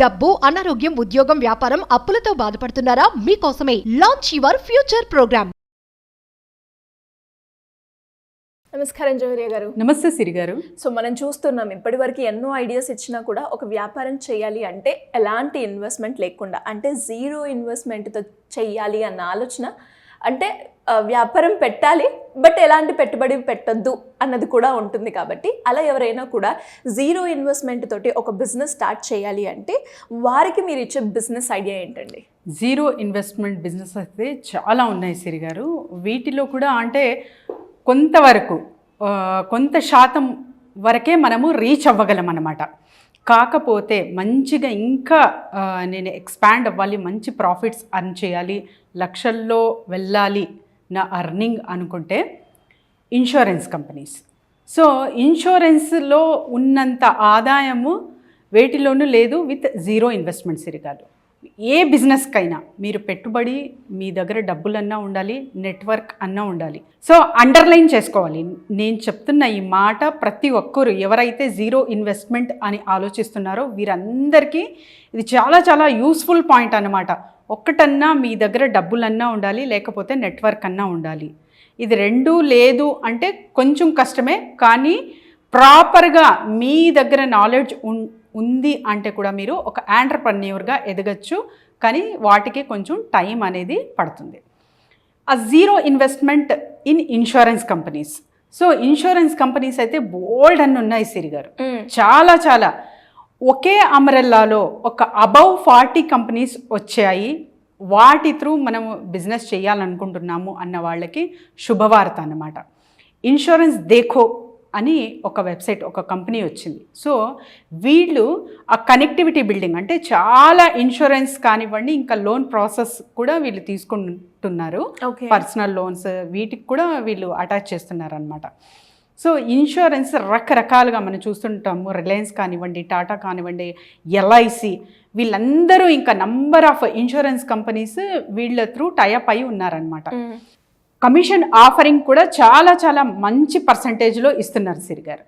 డబ్బు, అనారోగ్యం, ఉద్యోగం, వ్యాపారం, అప్పులతో బాధపడుతున్నారా? మీకోసమే లాంచ్ యువర్ ఫ్యూచర్ ప్రోగ్రామ్. నమస్కారం జోహరియా గారు. నమస్తే సిరి గారు. సో మనం చూస్తున్నాం ఇప్పటివరకు ఎన్నో ఐడియాస్ ఇచ్చినా కూడా ఒక వ్యాపారం చేయాలి అంటే ఎలాంటి ఇన్వెస్ట్మెంట్ లేకుండా, అంటే జీరో ఇన్వెస్ట్మెంట్తో చేయాలి అన్న ఆలోచన, అంటే వ్యాపారం పెట్టాలి బట్ ఎలాంటి పెట్టుబడి పెట్టద్దు అన్నది కూడా ఉంటుంది. కాబట్టి అలా ఎవరైనా కూడా జీరో ఇన్వెస్ట్మెంట్ తోటి ఒక బిజినెస్ స్టార్ట్ చేయాలి అంటే వారికి మీరు ఇచ్చే బిజినెస్ ఐడియా ఏంటండి? జీరో ఇన్వెస్ట్మెంట్ బిజినెస్ అయితే చాలా ఉన్నాయి సిరి గారు. వీటిలో కూడా అంటే కొంతవరకు కొంత శాతం వరకే మనము రీచ్ అవ్వగలం అన్నమాట. కాకపోతే మంచిగా ఇంకా నేను ఎక్స్పాండ్ అవ్వాలి, మంచి ప్రాఫిట్స్ అర్న్ చేయాలి, లక్షల్లో వెళ్ళాలి నా అర్నింగ్ అనుకుంటే ఇన్సూరెన్స్ కంపెనీస్. సో ఇన్సూరెన్స్లో ఉన్నంత ఆదాయము వేటిలోనూ లేదు విత్ జీరో ఇన్వెస్ట్మెంట్ సిరిగారు. ఏ బిజినెస్కైనా మీరు పెట్టుబడి, మీ దగ్గర డబ్బులన్నా ఉండాలి, నెట్వర్క్ అన్నా ఉండాలి. సో అండర్లైన్ చేసుకోవాలి. నేను చెప్తున్న ఈ మాట ప్రతి ఒక్కరు ఎవరైతే జీరో ఇన్వెస్ట్మెంట్ అని ఆలోచిస్తున్నారో వీరందరికీ ఇది చాలా చాలా యూస్ఫుల్ పాయింట్ అన్నమాట. ఒక్కటన్నా మీ దగ్గర డబ్బులన్నా ఉండాలి, లేకపోతే నెట్వర్క్ అన్నా ఉండాలి. ఇది రెండూ లేదు అంటే కొంచెం కష్టమే, కానీ ప్రాపర్గా మీ దగ్గర నాలెడ్జ్ ఉంది అంటే కూడా మీరు ఒక ఆంటర్‌ప్రెన్యూర్‌గా ఎదగచ్చు. కానీ వాటికి కొంచెం టైం అనేది పడుతుంది. ఆ zero investment in insurance companies. So insurance companies అయితే బోల్డ్ అన్ని ఉన్నాయి సిరి గారు, చాలా చాలా. ఒకే అంబ్రెల్లాలో ఒక అబవ్ 40 కంపెనీస్ వచ్చాయి. వాటి త్రూ మనం బిజినెస్ చేయాలనుకుంటున్నాము అన్న వాళ్ళకి శుభవార్త అన్నమాట. ఇన్సూరెన్స్ దేఖో అని ఒక వెబ్సైట్, ఒక కంపెనీ వచ్చింది. సో వీళ్ళు ఆ కనెక్టివిటీ బిల్డింగ్, అంటే చాలా ఇన్సూరెన్స్ కానివ్వండి, ఇంకా లోన్ ప్రాసెస్ కూడా వీళ్ళు తీసుకుంటున్నారు. పర్సనల్ లోన్స్ వీటికి కూడా వీళ్ళు అటాచ్ చేస్తున్నారు అనమాట. సో ఇన్సూరెన్స్ రకరకాలుగా మనం చూస్తుంటాము. రిలయన్స్ కానివ్వండి, టాటా కానివ్వండి, ఎల్ఐసి, వీళ్ళందరూ ఇంకా నంబర్ ఆఫ్ ఇన్సూరెన్స్ కంపెనీస్ వీళ్ళ త్రూ టైఅప్ అయి ఉన్నారనమాట. కమిషన్ ఆఫరింగ్ కూడా చాలా చాలా మంచి పర్సంటేజ్లో ఇస్తున్నారు సిరి గారు.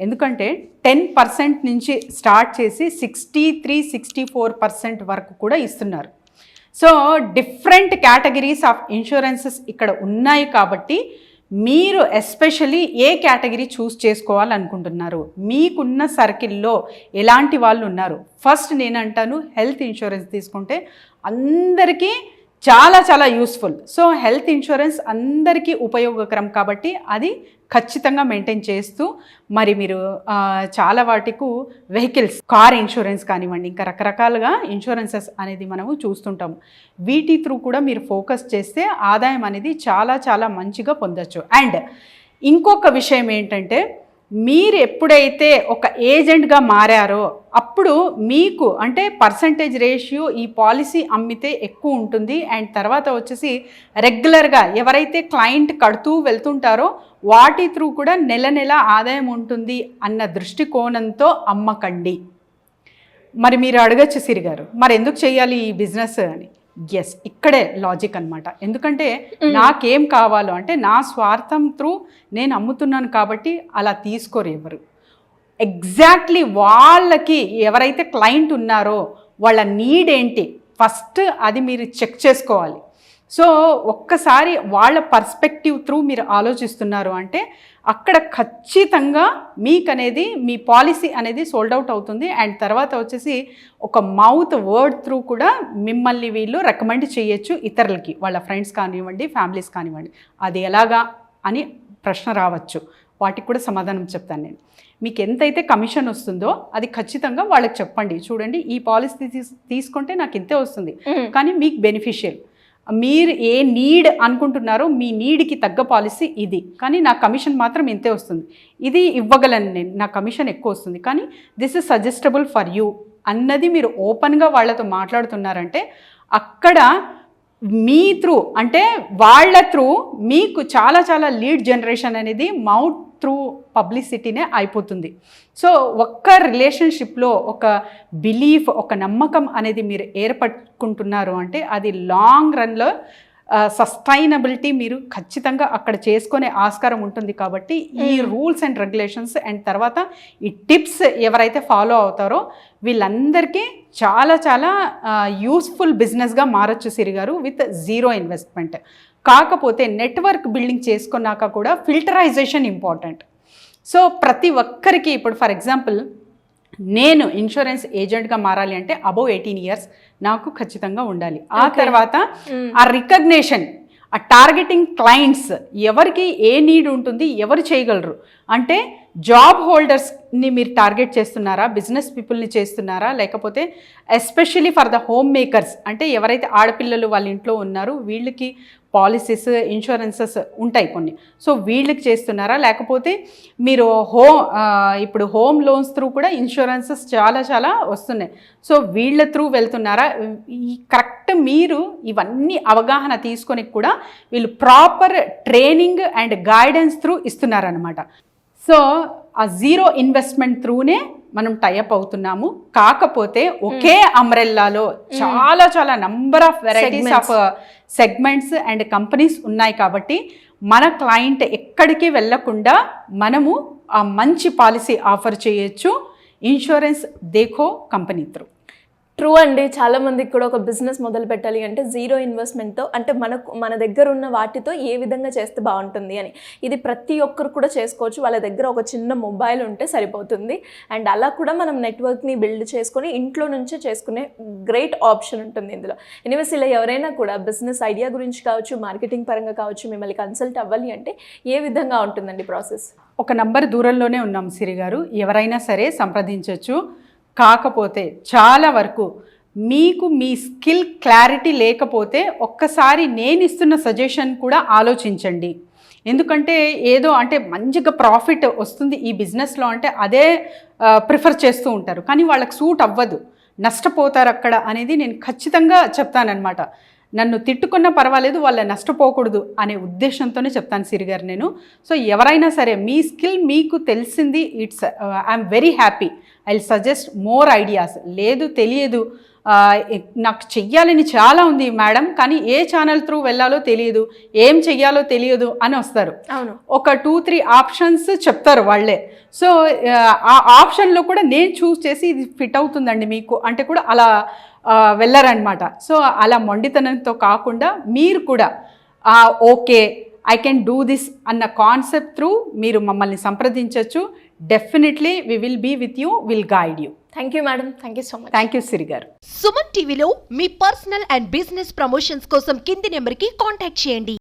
ఎందుకంటే 10% నుంచి స్టార్ట్ చేసి 63-64% వరకు కూడా ఇస్తున్నారు. So different categories of insurances ఇక్కడ ఉన్నాయి. కాబట్టి మీరు ఎస్పెషలీ ఏ కేటగిరీ చూస్ చేసుకోవాలనుకుంటున్నారు, మీకున్న సర్కిల్లో ఎలాంటి వాళ్ళు ఉన్నారు. ఫస్ట్ నేను అంటాను, హెల్త్ ఇన్సూరెన్స్ తీసుకుంటే అందరికీ చాలా చాలా యూస్ఫుల్. సో హెల్త్ ఇన్సూరెన్స్ అందరికీ ఉపయోగకరం కాబట్టి అది ఖచ్చితంగా మెయింటైన్ చేస్తూ, మరి మీరు చాలా వాటికి వెహికల్స్, కార్ ఇన్సూరెన్స్ కానివ్వండి, ఇంకా రకరకాలుగా ఇన్సూరెన్సెస్ అనేది మనము చూస్తుంటాము. వీటి త్రూ కూడా మీరు ఫోకస్ చేస్తే ఆదాయం అనేది చాలా చాలా మంచిగా పొందొచ్చు. అండ్ ఇంకొక విషయం ఏంటంటే, మీరు ఎప్పుడైతే ఒక ఏజెంట్గా మారారో అప్పుడు మీకు అంటే పర్సంటేజ్ రేషియో ఈ పాలసీ అమ్మితే ఎక్కువ ఉంటుంది. అండ్ తర్వాత వచ్చేసి రెగ్యులర్గా ఎవరైతే క్లయింట్ కడుతూ వెళ్తుంటారో వాటి త్రూ కూడా నెల నెల ఆదాయం ఉంటుంది అన్న దృష్టికోణంతో అమ్మకండి. మరి మీరు అడగచ్చు సిరి గారు, మరి ఎందుకు చేయాలి ఈ బిజినెస్ అని? ఎస్, ఇక్కడే లాజిక్ అనమాట. ఎందుకంటే నాకేం కావాలో అంటే నా స్వార్థం త్రూ నేను అమ్ముతున్నాను కాబట్టి అలా తీసుకోరు ఎవరు. ఎగ్జాక్ట్లీ వాళ్ళకి ఎవరైతే క్లయింట్ ఉన్నారో వాళ్ళ నీడ్ ఏంటి ఫస్ట్ అది మీరు చెక్ చేసుకోవాలి. సో ఒక్కసారి వాళ్ళ పర్స్పెక్టివ్ త్రూ మీరు ఆలోచిస్తున్నారు అంటే అక్కడ ఖచ్చితంగా మీకు అనేది మీ పాలసీ అనేది సోల్డ్ అవుట్ అవుతుంది. అండ్ తర్వాత వచ్చేసి ఒక మౌత్ వర్డ్ త్రూ కూడా మిమ్మల్ని వీళ్ళు రికమెండ్ చేయొచ్చు ఇతరులకి, వాళ్ళ ఫ్రెండ్స్ కానివ్వండి, ఫ్యామిలీస్ కానివ్వండి. అది ఎలాగా అని ప్రశ్న రావచ్చు, వాటికి కూడా సమాధానం చెప్తాను నేను. మీకు ఎంతైతే కమిషన్ వస్తుందో అది ఖచ్చితంగా వాళ్ళకి చెప్పండి. చూడండి, ఈ పాలసీ తీసుకుంటే నాకు ఇంతే వస్తుంది, కానీ మీకు బెనిఫిషియల్, మీరు ఏ నీడ్ అనుకుంటున్నారో మీ నీడ్కి తగ్గ పాలసీ ఇది, కానీ నా కమిషన్ మాత్రం ఇంతే వస్తుంది, ఇది ఇవ్వగలను నేను, నా కమిషన్ ఎక్కువ వస్తుంది, కానీ this is suggestible for you అన్నది మీరు ఓపెన్గా వాళ్ళతో మాట్లాడుతున్నారంటే అక్కడ మీ త్రూ అంటే వాళ్ళ త్రూ మీకు చాలా చాలా లీడ్ జనరేషన్ అనేది మౌత్ త్రూ పబ్లిసిటీనే అయిపోతుంది. సో ఒక్క రిలేషన్షిప్లో ఒక బిలీఫ్, ఒక నమ్మకం అనేది మీరు ఏర్పడుకుంటున్నారు అంటే అది లాంగ్ రన్లో సస్టైనబిలిటీ మీరు ఖచ్చితంగా అక్కడ చేసుకునే ఆస్కారం ఉంటుంది. కాబట్టి ఈ రూల్స్ అండ్ రెగ్యులేషన్స్ అండ్ తర్వాత ఈ టిప్స్ ఎవరైతే ఫాలో అవుతారో వీళ్ళందరికీ చాలా చాలా యూస్ఫుల్ బిజినెస్గా మారచ్చు సిరి గారు విత్ జీరో ఇన్వెస్ట్మెంట్. కాకపోతే నెట్వర్క్ బిల్డింగ్ చేసుకున్నాక కూడా ఫిల్టరైజేషన్ ఇంపార్టెంట్. సో ప్రతి ఒక్కరికి ఇప్పుడు ఫర్ ఎగ్జాంపుల్ నేను ఇన్సూరెన్స్ ఏజెంట్గా మారాలి అంటే అబౌవ్ 18 years నాకు ఖచ్చితంగా ఉండాలి. ఆ తర్వాత ఆ రికగ్నేషన్, ఆ టార్గెటింగ్ క్లయింట్స్ ఎవరికి ఏ నీడ్ ఉంటుంది, ఎవరు చేయగలరు అంటే జాబ్ హోల్డర్స్ని మీరు టార్గెట్ చేస్తున్నారా, బిజినెస్ పీపుల్ని చేస్తున్నారా, లేకపోతే especially for the home makers అంటే ఎవరైతే ఆడపిల్లలు వాళ్ళ ఇంట్లో ఉన్నారో వీళ్ళకి పాలసీస్ ఇన్సూరెన్సెస్ ఉంటాయి కొన్ని, సో వీళ్ళకి చేస్తున్నారా, లేకపోతే మీరు ఇప్పుడు హోమ్ లోన్స్ త్రూ కూడా ఇన్సూరెన్సెస్ చాలా చాలా వస్తున్నాయి, సో వీళ్ళ త్రూ వెళ్తున్నారా, ఈ కరెక్ట్ మీరు ఇవన్నీ అవగాహన తీసుకొని కూడా వీళ్ళు proper training and guidance through ఇస్తున్నారనమాట. సో ఆ జీరో ఇన్వెస్ట్మెంట్ త్రూనే మనం టైఅప్ అవుతున్నాము. కాకపోతే ఒకే అంబ్రెల్లాలో చాలా చాలా number of varieties of segments and companies ఉన్నాయి. కాబట్టి మన క్లయింట్ ఎక్కడికి వెళ్ళకుండా మనము ఆ మంచి పాలసీ ఆఫర్ చేయొచ్చు insurance Dekho company through. True అండి. చాలామందికి కూడా ఒక బిజినెస్ మొదలు పెట్టాలి అంటే జీరో ఇన్వెస్ట్మెంట్తో అంటే మన దగ్గర ఉన్న వాటితో ఏ విధంగా చేస్తే బాగుంటుంది అని, ఇది ప్రతి ఒక్కరు కూడా చేసుకోవచ్చు. వాళ్ళ దగ్గర ఒక చిన్న మొబైల్ ఉంటే సరిపోతుంది. అండ్ అలా కూడా మనం నెట్వర్క్ని బిల్డ్ చేసుకొని ఇంట్లో నుంచే చేసుకునే గ్రేట్ ఆప్షన్ ఉంటుంది ఇందులో. ఎనీవేస్ ఇలా ఎవరైనా కూడా బిజినెస్ ఐడియా గురించి కావచ్చు, మార్కెటింగ్ పరంగా కావచ్చు, మిమ్మల్ని కన్సల్ట్ అవ్వాలి అంటే ఏ విధంగా ఉంటుందండి ప్రాసెస్? ఒక నంబర్ దూరంలోనే ఉన్నాం సిరి గారు, ఎవరైనా సరే సంప్రదించవచ్చు. కాకపోతే చాలా వరకు మీకు మీ స్కిల్ క్లారిటీ లేకపోతే ఒక్కసారి నేను ఇస్తున్న సజెషన్ కూడా ఆలోచించండి. ఎందుకంటే ఏదో అంటే మంచిగా ప్రాఫిట్ వస్తుంది ఈ బిజినెస్లో అంటే అదే ప్రిఫర్ చేస్తూ ఉంటారు, కానీ వాళ్ళకి సూట్ అవ్వదు, నష్టపోతారు అక్కడ అనేది నేను ఖచ్చితంగా చెప్తానన్నమాట. నన్ను తిట్టుకున్నా పర్వాలేదు, వాళ్ళ నష్టపోకూడదు అనే ఉద్దేశంతోనే చెప్తాను సిరి గారు నేను. సో ఎవరైనా సరే మీ స్కిల్ మీకు తెలిసింది, it's I'm very happy, I will suggest more ideas. లేదు తెలియదు, నాకు చెయ్యాలని చాలా ఉంది మేడం, కానీ ఏ ఛానల్ త్రూ వెళ్ళాలో తెలియదు, ఏం చెయ్యాలో తెలియదు అని వస్తారు. అవును, ఒక 2-3 ఆప్షన్స్ చెప్తారు వాళ్ళే. సో ఆ ఆప్షన్లో కూడా నేను చూస్ చేసి ఇది ఫిట్ అవుతుందండి మీకు అంటే కూడా అలా వెళ్ళారనమాట. సో అలా మొండితనంతో కాకుండా మీరు కూడా okay I can do this అన్న కాన్సెప్ట్ త్రూ మీరు మమ్మల్ని సంప్రదించవచ్చు. Definitely we will be with you, will guide you. Thank you madam, thank you so much. Thank you Siri గారు. సుమన్ టీవీలో మీ పర్సనల్ అండ్ బిజినెస్ ప్రమోషన్స్ కోసం కింది నెంబర్కి కాంటాక్ట్ చేయండి.